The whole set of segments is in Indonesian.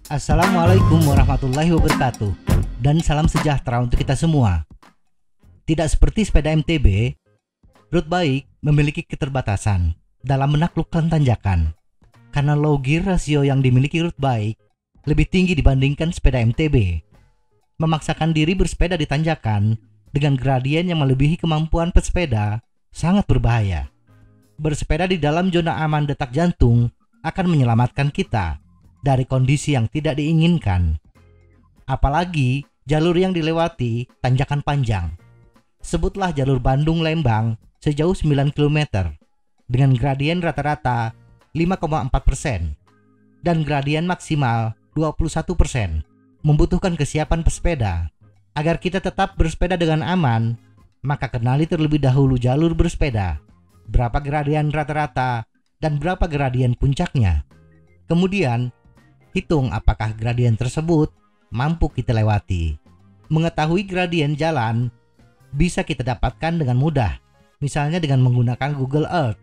Assalamualaikum warahmatullahi wabarakatuh, dan salam sejahtera untuk kita semua. Tidak seperti sepeda MTB, road bike memiliki keterbatasan dalam menaklukkan tanjakan. Karena low gear rasio yang dimiliki road bike lebih tinggi dibandingkan sepeda MTB, memaksakan diri bersepeda di tanjakan dengan gradien yang melebihi kemampuan pesepeda sangat berbahaya. Bersepeda di dalam zona aman detak jantung akan menyelamatkan kita dari kondisi yang tidak diinginkan. Apalagi jalur yang dilewati tanjakan panjang. Sebutlah jalur Bandung-Lembang sejauh 9 km dengan gradien rata-rata 5,4% dan gradien maksimal 21%. Membutuhkan kesiapan pesepeda. Agar kita tetap bersepeda dengan aman, maka kenali terlebih dahulu jalur bersepeda, berapa gradien rata-rata dan berapa gradien puncaknya. Kemudian hitung apakah gradien tersebut mampu kita lewati. Mengetahui gradien jalan bisa kita dapatkan dengan mudah, misalnya dengan menggunakan Google Earth.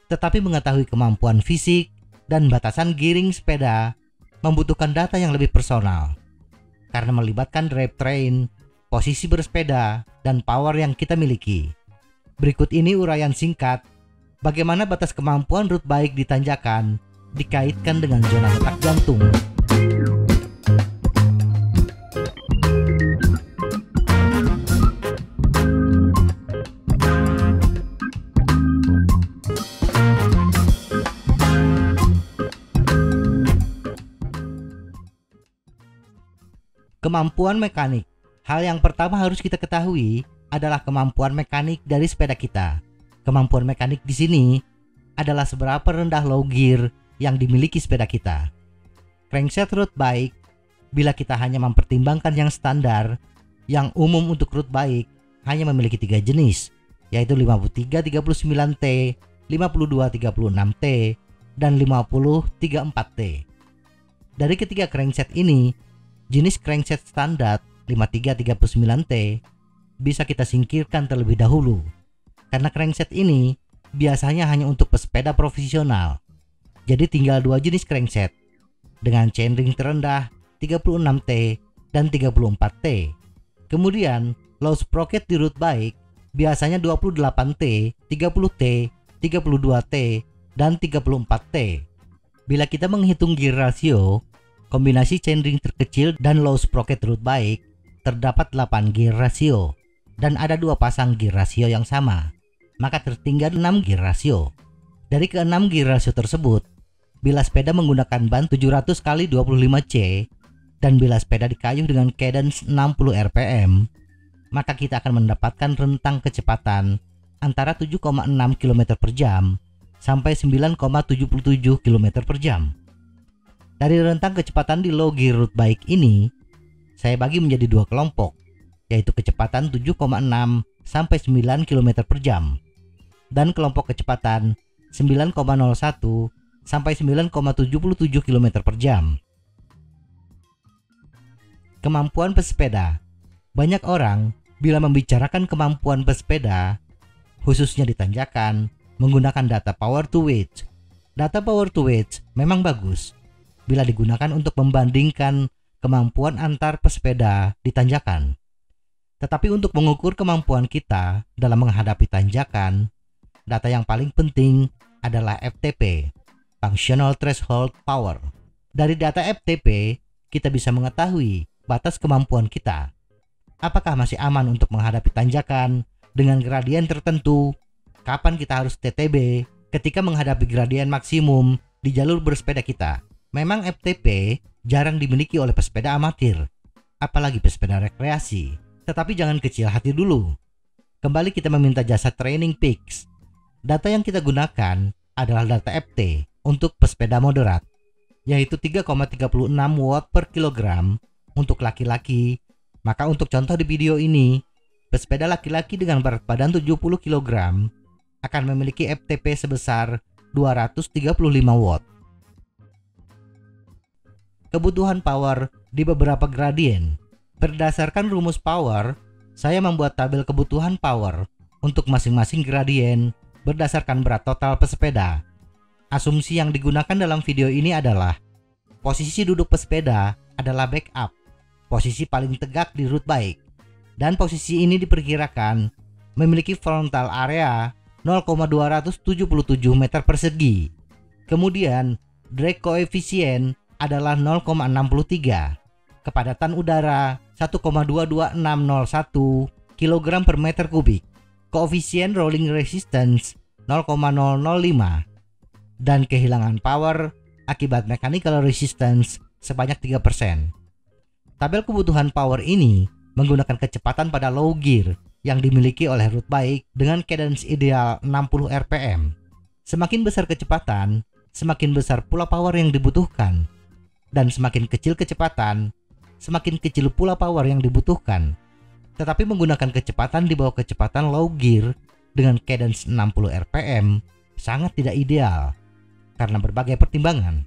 Tetapi mengetahui kemampuan fisik dan batasan giring sepeda membutuhkan data yang lebih personal, karena melibatkan drivetrain, posisi bersepeda, dan power yang kita miliki. Berikut ini uraian singkat bagaimana batas kemampuan road bike di tanjakan dikaitkan dengan zona detak jantung. Kemampuan mekanik. Hal yang pertama harus kita ketahui adalah kemampuan mekanik dari sepeda kita. Kemampuan mekanik di sini adalah seberapa rendah low gear yang dimiliki sepeda kita. Crankset road bike, bila kita hanya mempertimbangkan yang standar, yang umum untuk road bike hanya memiliki 3 jenis, yaitu 5339T, 5236T, dan 5034T. Dari ketiga crankset ini, jenis crankset standar 5339T bisa kita singkirkan terlebih dahulu, karena crankset ini biasanya hanya untuk pesepeda profesional. Jadi tinggal 2 jenis crankset dengan chainring terendah 36T dan 34T. Kemudian low sprocket di road bike biasanya 28T, 30T, 32T, dan 34T. Bila kita menghitung gear ratio, kombinasi chainring terkecil dan low sprocket road bike terdapat 8 gear ratio dan ada 2 pasang gear ratio yang sama, maka tertinggal 6 gear ratio. Dari ke-6 gear ratio tersebut, bila sepeda menggunakan ban 700x25C dan bila sepeda dikayuh dengan cadence 60 rpm, maka kita akan mendapatkan rentang kecepatan antara 7,6 km per jam sampai 9,77 km per jam. Dari rentang kecepatan di low gear road bike ini, saya bagi menjadi 2 kelompok, yaitu kecepatan 7,6 sampai 9 km per jam dan kelompok kecepatan 9,01 sampai 9,77 km per jam. Kemampuan pesepeda. Banyak orang bila membicarakan kemampuan pesepeda, khususnya di tanjakan, menggunakan data power to weight. Data power to weight memang bagus bila digunakan untuk membandingkan kemampuan antar pesepeda di tanjakan. Tetapi untuk mengukur kemampuan kita dalam menghadapi tanjakan, data yang paling penting adalah FTP, Functional Threshold Power. Dari data FTP, kita bisa mengetahui batas kemampuan kita. Apakah masih aman untuk menghadapi tanjakan dengan gradien tertentu? Kapan kita harus TTB ketika menghadapi gradien maksimum di jalur bersepeda kita? Memang FTP jarang dimiliki oleh pesepeda amatir, apalagi pesepeda rekreasi. Tetapi jangan kecil hati dulu. Kembali kita meminta jasa Training Peaks. Data yang kita gunakan adalah data FT untuk pesepeda moderat, yaitu 3,36 watt per kilogram untuk laki-laki. Maka untuk contoh di video ini, pesepeda laki-laki dengan berat badan 70 kg akan memiliki FTP sebesar 235 watt. Kebutuhan power di beberapa gradien. Berdasarkan rumus power, saya membuat tabel kebutuhan power untuk masing-masing gradien berdasarkan berat total pesepeda. Asumsi yang digunakan dalam video ini adalah posisi duduk pesepeda adalah backup, posisi paling tegak di road bike, dan posisi ini diperkirakan memiliki frontal area 0,277 meter persegi. Kemudian drag coefficient adalah 0,63, kepadatan udara 1,22601 kg per meter kubik, koefisien rolling resistance 0,005, dan kehilangan power akibat mechanical resistance sebanyak 3%. Tabel kebutuhan power ini menggunakan kecepatan pada low gear yang dimiliki oleh road bike dengan cadence ideal 60 rpm. Semakin besar kecepatan, semakin besar pula power yang dibutuhkan. Dan semakin kecil kecepatan, semakin kecil pula power yang dibutuhkan. Tetapi menggunakan kecepatan di bawah kecepatan low gear dengan cadence 60 rpm sangat tidak ideal karena berbagai pertimbangan.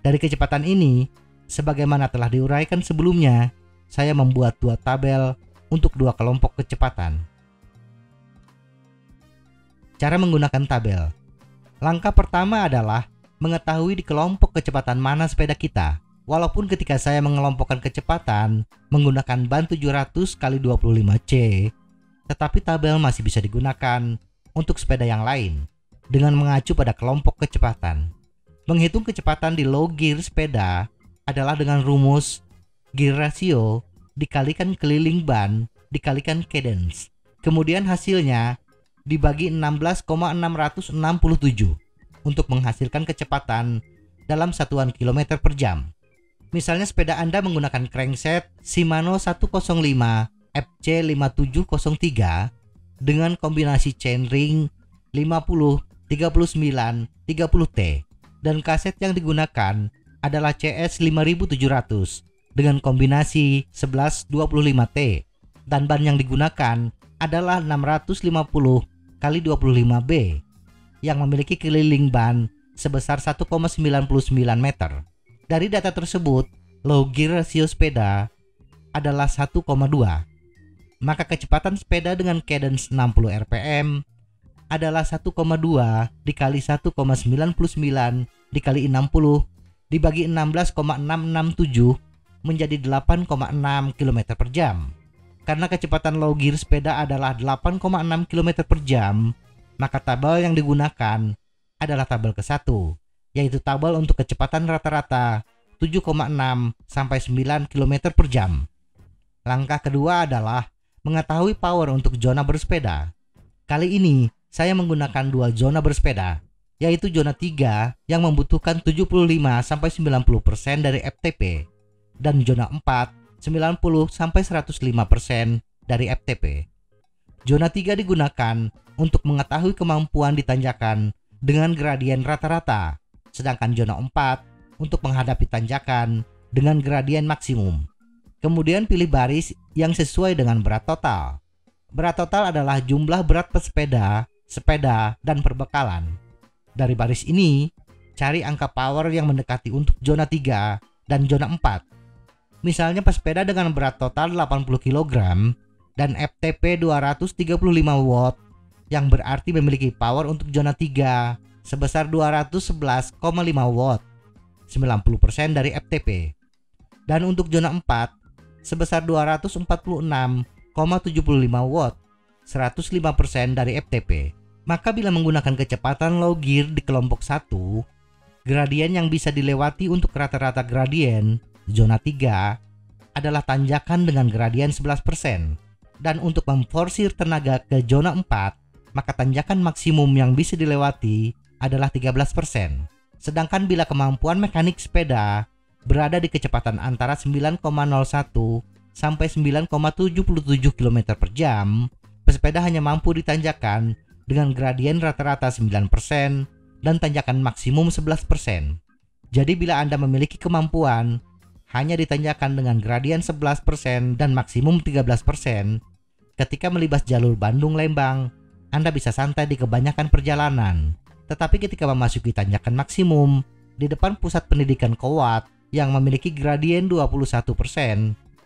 Dari kecepatan ini, sebagaimana telah diuraikan sebelumnya, saya membuat dua tabel untuk dua kelompok kecepatan. Cara menggunakan tabel. Langkah pertama adalah mengetahui di kelompok kecepatan mana sepeda kita. Walaupun ketika saya mengelompokkan kecepatan menggunakan ban 700 x 25C, tetapi tabel masih bisa digunakan untuk sepeda yang lain dengan mengacu pada kelompok kecepatan. Menghitung kecepatan di low gear sepeda adalah dengan rumus gear ratio dikalikan keliling ban dikalikan cadence. Kemudian hasilnya dibagi 16,667 untuk menghasilkan kecepatan dalam satuan kilometer per jam. Misalnya sepeda Anda menggunakan crankset Shimano 105 FC5703 dengan kombinasi chainring 50, 39, 30T, dan kaset yang digunakan adalah CS 5700 dengan kombinasi 11, 25T, dan ban yang digunakan adalah 650 x 25B yang memiliki keliling ban sebesar 1,99 meter. Dari data tersebut, low gear rasio sepeda adalah 1,2. Maka kecepatan sepeda dengan cadence 60 rpm adalah 1,2 dikali 1,99 dikali 60 dibagi 16,667 menjadi 8,6 km per jam. Karena kecepatan low gear sepeda adalah 8,6 km per jam, maka tabel yang digunakan adalah tabel ke-1, yaitu tabel untuk kecepatan rata-rata 7,6 sampai 9 km per jam. Langkah kedua adalah mengetahui power untuk zona bersepeda. Kali ini saya menggunakan dua zona bersepeda, yaitu zona 3 yang membutuhkan 75 sampai 90% dari FTP dan zona 4 90 sampai 105% dari FTP. Zona 3 digunakan untuk mengetahui kemampuan di tanjakan dengan gradien rata-rata, sedangkan zona 4 untuk menghadapi tanjakan dengan gradien maksimum. Kemudian pilih baris yang sesuai dengan berat total. Berat total adalah jumlah berat pesepeda, sepeda, dan perbekalan. Dari baris ini, cari angka power yang mendekati untuk zona 3 dan zona 4. Misalnya pesepeda dengan berat total 80 kg dan FTP 235 watt yang berarti memiliki power untuk zona 3 sebesar 211,5 watt, 90% dari FTP. Dan untuk zona 4 sebesar 246,75 watt, 105% dari FTP. Maka bila menggunakan kecepatan low gear di kelompok 1, gradien yang bisa dilewati untuk rata-rata gradien zona 3 adalah tanjakan dengan gradien 11%. Dan untuk memforsir tenaga ke zona 4, maka tanjakan maksimum yang bisa dilewati adalah 13%. Sedangkan bila kemampuan mekanik sepeda berada di kecepatan antara 9,01 sampai 9,77 km per jam, pesepeda hanya mampu ditanjakan dengan gradien rata-rata 9% dan tanjakan maksimum 11%. Jadi bila Anda memiliki kemampuan hanya ditanjakan dengan gradien 11% dan maksimum 13%, ketika melibas jalur Bandung-Lembang, Anda bisa santai di kebanyakan perjalanan. Tetapi ketika memasuki tanjakan maksimum di depan pusat pendidikan Kowat yang memiliki gradien 21%,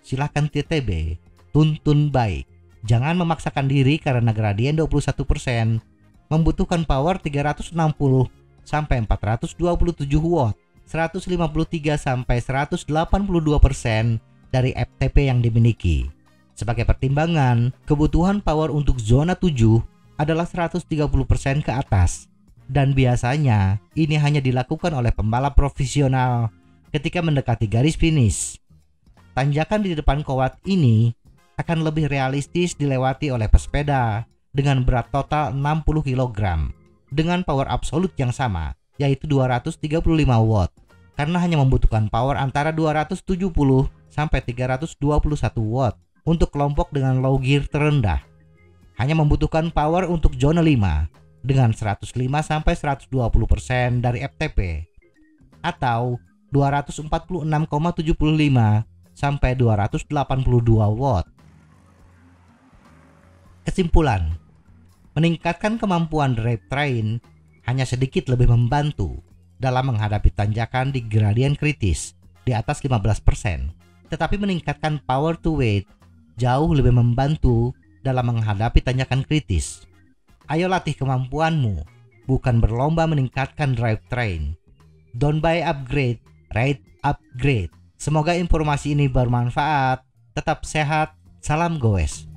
silakan TTB, tuntun baik. Jangan memaksakan diri karena gradien 21% membutuhkan power 360 sampai 427 watt, 153 sampai 182% dari FTP yang dimiliki. Sebagai pertimbangan, kebutuhan power untuk zona 7 adalah 130% ke atas, dan biasanya ini hanya dilakukan oleh pembalap profesional ketika mendekati garis finish. Tanjakan di depan Kowat ini akan lebih realistis dilewati oleh pesepeda dengan berat total 60 kg dengan power absolut yang sama, yaitu 235 watt, karena hanya membutuhkan power antara 270 sampai 321 watt untuk kelompok dengan low gear terendah. Hanya membutuhkan power untuk zona 5 dengan 105 sampai 120% dari FTP atau 246,75 sampai 282 watt. Kesimpulan, meningkatkan kemampuan drivetrain hanya sedikit lebih membantu dalam menghadapi tanjakan di gradien kritis di atas 15%, tetapi meningkatkan power to weight jauh lebih membantu dalam menghadapi tanjakan kritis. Ayo latih kemampuanmu, bukan berlomba meningkatkan drivetrain. Don't buy upgrade, ride upgrade. Semoga informasi ini bermanfaat. Tetap sehat, salam goes.